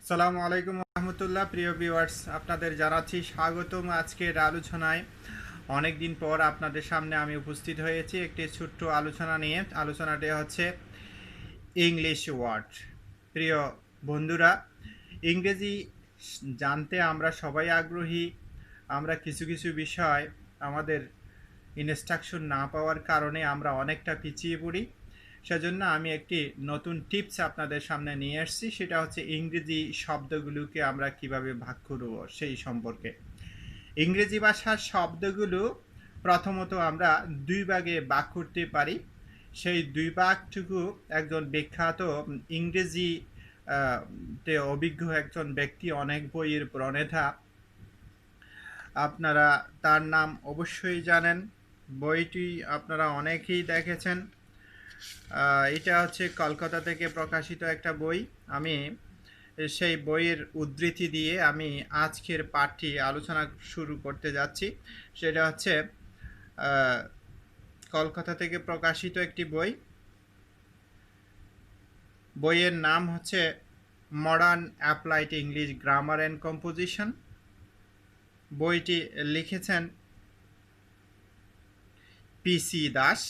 আসসালামু আলাইকুম রহমতুল্লাহ। প্রিয় ভিউয়ার্স, আপনাদের জানাচ্ছি স্বাগতম আজকের আলোচনায়। অনেক দিন পর আপনাদের সামনে আমি উপস্থিত হয়েছি একটি ছোট্ট আলোচনা নিয়ে। আলোচনাটি হচ্ছে ইংলিশ ওয়ার্ড। প্রিয় বন্ধুরা, ইংরেজি জানতে আমরা সবাই আগ্রহী। আমরা কিছু কিছু বিষয় আমাদের ইনস্ট্রাকশন না পাওয়ার কারণে আমরা অনেকটা পিছিয়ে পড়ি। সেজন্য আমি একটি নতুন টিপস আপনাদের সামনে নিয়ে এসেছি, সেটা হচ্ছে ইংরেজি শব্দগুলোকে আমরা কিভাবে ভাগ করব সেই সম্পর্কে। ইংরেজি ভাষার শব্দগুলো প্রথমত আমরা দুই ভাগে ভাগ করতে পারি। সেই দুই ভাগটুকু একজন বিখ্যাত ইংরেজি তে অভিজ্ঞ একজন ব্যক্তি, অনেক বইয়ের প্রণেতা, আপনারা তার নাম অবশ্যই জানেন। বইটি আপনারা অনেকেই দেখেছেন। এটা হচ্ছে কলকাতা থেকে প্রকাশিত একটা বই। আমি সেই বইয়ের উদ্ধৃতি দিয়ে আমি আজকের পাঠটি আলোচনা শুরু করতে যাচ্ছি। সেটা হচ্ছে কলকাতা থেকে প্রকাশিত একটি বই। বইয়ের নাম হচ্ছে modern applied English grammar and composition. বইটি লিখেছেন পিসি দাস।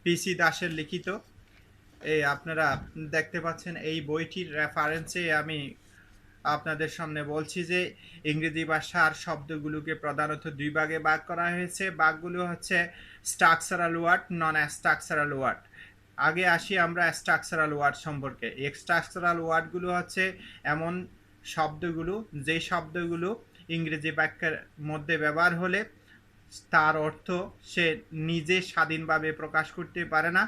পিসি দাসের লিখিত। এই আপনারা দেখতে পাচ্ছেন এই বইটির রেফারেন্সে আমি আপনাদের সামনে বলছি যে ইংরেজি ভাষার শব্দগুলোকে প্রধানত দুই ভাগে ভাগ করা হয়েছে। ভাগগুলো হচ্ছে structural word, non structural word. আগে আসি আমরা স্ট্রাকচারাল ওয়ার্ড সম্পর্কে। স্ট্রাকচারাল ওয়ার্ডগুলো হচ্ছে এমন শব্দগুলো, যে শব্দগুলো ইংরেজি বাক্যের মধ্যে ব্যবহার হলে তার অর্থ সে নিজে স্বাধীনভাবে প্রকাশ করতে পারে না।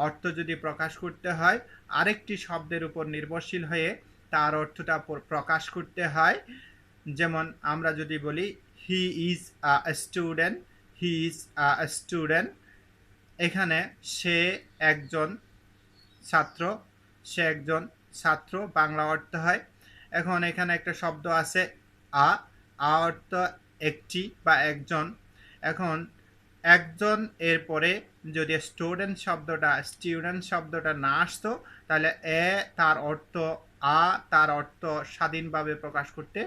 অর্থ যদি প্রকাশ করতে হয় আরেকটি শব্দের উপর নির্ভরশীল হয়ে তার অর্থটা প্রকাশ করতে হয়। যেমন আমরা যদি বলি he is a student, he is a student, এখানে সে একজন ছাত্র, সে একজন ছাত্র বাংলা অর্থ হয়। এখন এখানে একটা শব্দ আছে আ, অর্থ একটি বা একজন। এখন একজন এর পরে যদি স্টুডেন্ট শব্দটা না আসতো তাহলে এ তার অর্থ আ তার অর্থ স্বাধীনভাবে প্রকাশ করতে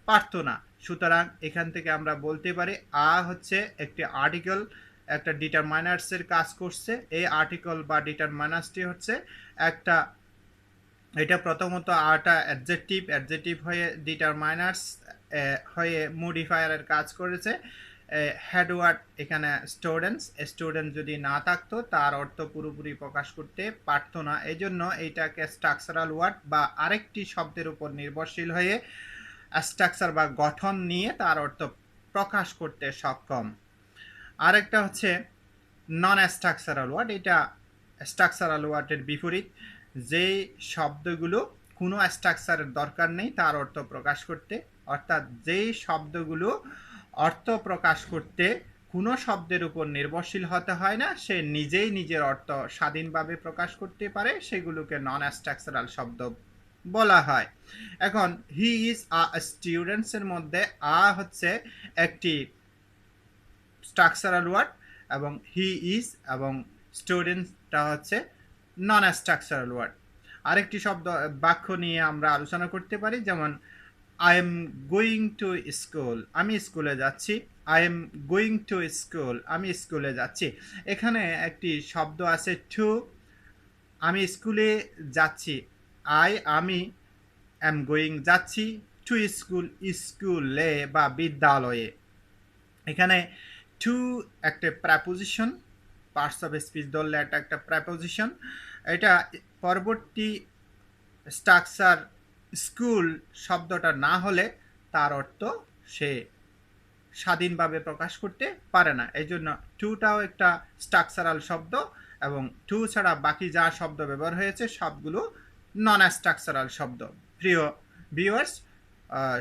পারতো না। সুতরাং এখান থেকে আমরা বলতে পারি আ হচ্ছে একটি আর্টিকেল, একটা ডিটারমাইনার্সের কাজ করছে। এই আর্টিকেল বা ডিটারমাইনার্সটি হচ্ছে একটা, এটা প্রথমত আটা অ্যাডজেক্টিভ হয়ে ডিটারমাইনার্স হয়ে মডিফায়ারের কাজ করেছে। হেডওয়ার্ড এখানে স্টুডেন্ট যদি না থাকতো তার অর্থ পুরোপুরি প্রকাশ করতে পারতো না। এই জন্য এইটাকে স্ট্রাকচারাল ওয়ার্ড বা আরেকটি শব্দের উপর নির্ভরশীল হয়ে স্ট্রাকচার বা গঠন নিয়ে তার অর্থ প্রকাশ করতে সক্ষম। আরেকটা হচ্ছে নন স্ট্রাকচারাল ওয়ার্ড। এটা স্ট্রাকচারাল ওয়ার্ডের বিপরীত। যে শব্দগুলো কোনো স্ট্রাকচারের দরকার নেই তার অর্থ প্রকাশ করতে, অর্থাৎ যেই শব্দগুলো অর্থ প্রকাশ করতে কোনো শব্দের উপর নির্ভরশীল হতে হয় না, সে নিজেই নিজের অর্থ স্বাধীনভাবে প্রকাশ করতে পারে, সেগুলোকে নন স্ট্রাকচারাল শব্দ বলা হয়। এখন হি ইজ আ স্টুডেন্টসের মধ্যে আ হচ্ছে একটি স্ট্রাকচারাল ওয়ার্ড এবং হি ইজ এবং স্টুডেন্টটা হচ্ছে নন স্ট্রাকচারাল ওয়ার্ড। আরেকটি শব্দ বাক্য নিয়ে আমরা আলোচনা করতে পারি, যেমন I am going to school, আমি স্কুলে যাচ্ছি। I am going to school, আমি স্কুলে যাচ্ছি। এখানে একটি শব্দ আছে টু, আমি স্কুলে যাচ্ছি। আমি এম গোয়িং যাচ্ছি টু স্কুল, স্কুলে বা বিদ্যালয়ে। এখানে টু একটা প্রেপোজিশন, পার্টস অফ স্পিচ ধরলে এটা একটা প্রেপোজিশন। এটা পরবর্তী স্ট্রাকচার স্কুল শব্দটা না হলে তার অর্থ সে স্বাধীনভাবে প্রকাশ করতে পারে না। এই জন্য টুটাও একটা স্ট্রাকচারাল শব্দ এবং টু ছাড়া বাকি যা শব্দ ব্যবহার হয়েছে সবগুলো নন স্ট্রাকচারাল শব্দ। প্রিয় ভিউয়ার্স,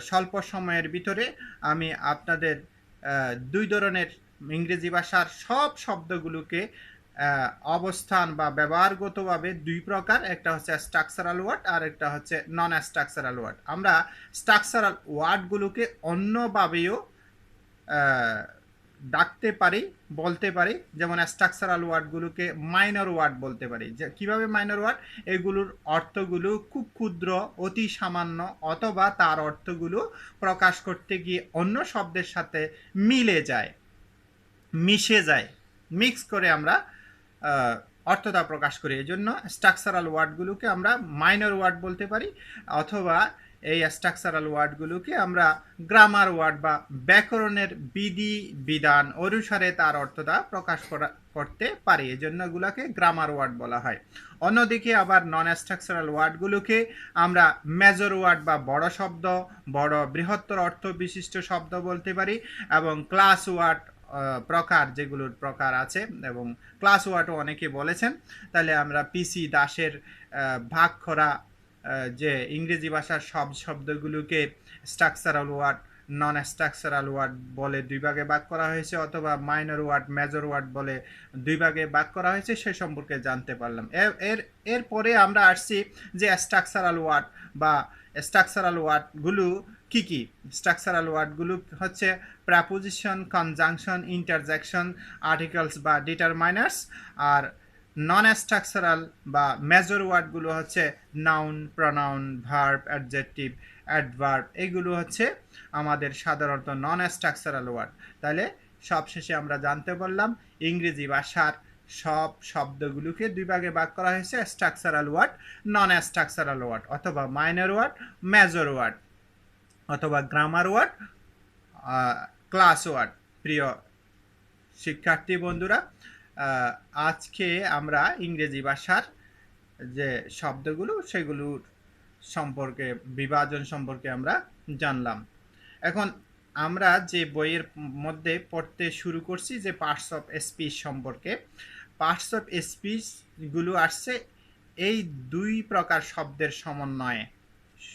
স্বল্প সময়ের ভিতরে আমি আপনাদের দুই ধরনের ইংরেজি ভাষার সব শব্দগুলোকে অবস্থান বা ব্যবহারগতভাবে দুই প্রকার, একটা হচ্ছে স্ট্রাকচারাল ওয়ার্ড আর একটা হচ্ছে নন স্ট্রাকচারাল ওয়ার্ড। আমরা স্ট্রাকচারাল ওয়ার্ডগুলোকে অন্যভাবেও ডাকতে পারি, বলতে পারি। যেমন স্ট্রাকচারাল ওয়ার্ডগুলোকে মাইনর ওয়ার্ড বলতে পারি। যে কীভাবে মাইনর ওয়ার্ড? এগুলোর অর্থগুলো খুব ক্ষুদ্র, অতি সামান্য, অথবা তার অর্থগুলো প্রকাশ করতে গিয়ে অন্য শব্দের সাথে মিলে যায়, মিশে যায়, মিক্স করে আমরা অর্থটা প্রকাশ করি। এই জন্য স্ট্রাকচারাল ওয়ার্ডগুলোকে আমরা মাইনর ওয়ার্ড বলতে পারি, অথবা এই স্ট্রাকচারাল ওয়ার্ডগুলোকে আমরা গ্রামার ওয়ার্ড বা ব্যাকরণের বিধি বিধান অনুসারে তার অর্থটা প্রকাশ করতে পারি। এই জন্য এগুলোকে গ্রামার ওয়ার্ড বলা হয়। অন্যদিকে আবার নন স্ট্রাকচারাল ওয়ার্ডগুলোকে আমরা মেজর ওয়ার্ড বা বড় শব্দ, বড় বৃহত্তর অর্থ বিশিষ্ট শব্দ বলতে পারি, এবং ক্লাস ওয়ার্ড প্রকার, যেগুলোর প্রকার আছে, এবং ক্লাস ওয়ার্ডও অনেকে বলেছেন। তাহলে আমরা পিসি দাসের ভাগ করা যে ইংরেজি ভাষার সব শব্দগুলোকে structural word, non structural word বলে দুই ভাগে ভাগ করা হয়েছে, অথবা মাইনর ওয়ার্ড, মেজর ওয়ার্ড বলে দুই ভাগে ভাগ করা হয়েছে, সে সম্পর্কে জানতে পারলাম। এরপরে আমরা আসছি যে স্ট্রাকচারাল ওয়ার্ড বা স্ট্রাকচারাল ওয়ার্ডগুলো কি কি। স্ট্রাকচারাল ওয়ার্ডগুলো হচ্ছে প্রেপোজিশন, কনজাংশন, ইন্টারজেকশন, আর্টিকেলস বা ডিটারমাইনার্স। আর নন স্ট্রাকচারাল বা মেজর ওয়ার্ডগুলো হচ্ছে noun, pronoun, verb, adjective, adverb. এগুলো হচ্ছে আমাদের সাধারণত নন স্ট্রাকচারাল ওয়ার্ড। তাহলে সবশেষে আমরা জানতে পারলাম ইংরেজি ভাষার সব শব্দগুলোকে দুই ভাগে ভাগ করা হয়েছে, structural word, non structural word, অথবা মাইনর ওয়ার্ড, মেজর ওয়ার্ড, অথবা গ্রামার ওয়ার্ড, ক্লাস ওয়ার্ড। প্রিয় শিক্ষার্থী বন্ধুরা, আজকে আমরা ইংরেজি ভাষার যে শব্দগুলো সেগুলোর সম্পর্কে, বিভাজন সম্পর্কে আমরা জানলাম। এখন আমরা যে বইয়ের মধ্যে পড়তে শুরু করছি যে পার্টস অফ স্পিচ সম্পর্কে, পার্টস অফ স্পিচগুলো আসছে এই দুই প্রকার শব্দের সমন্বয়ে।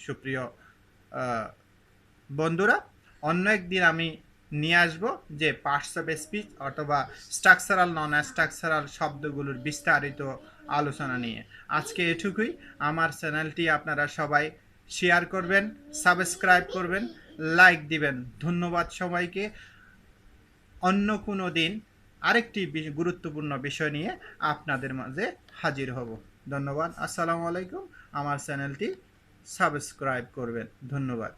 সুপ্রিয় বন্ধুরা, অন্য একদিন আমি নিয়ে আসবো যে পার্টস অফ স্পিচ অথবা স্ট্রাকচারাল, নন স্ট্রাকচারাল শব্দগুলোর বিস্তারিত আলোচনা নিয়ে। আজকে এটুকুই। আমার চ্যানেলটি আপনারা সবাই শেয়ার করবেন, সাবস্ক্রাইব করবেন, লাইক দিবেন। ধন্যবাদ সবাইকে। অন্য কোনো দিন আরেকটি গুরুত্বপূর্ণ বিষয় নিয়ে আপনাদের মাঝে হাজির হব। ধন্যবাদ। আসসালামু আলাইকুম। আমার চ্যানেলটি সাবস্ক্রাইব করবেন। ধন্যবাদ।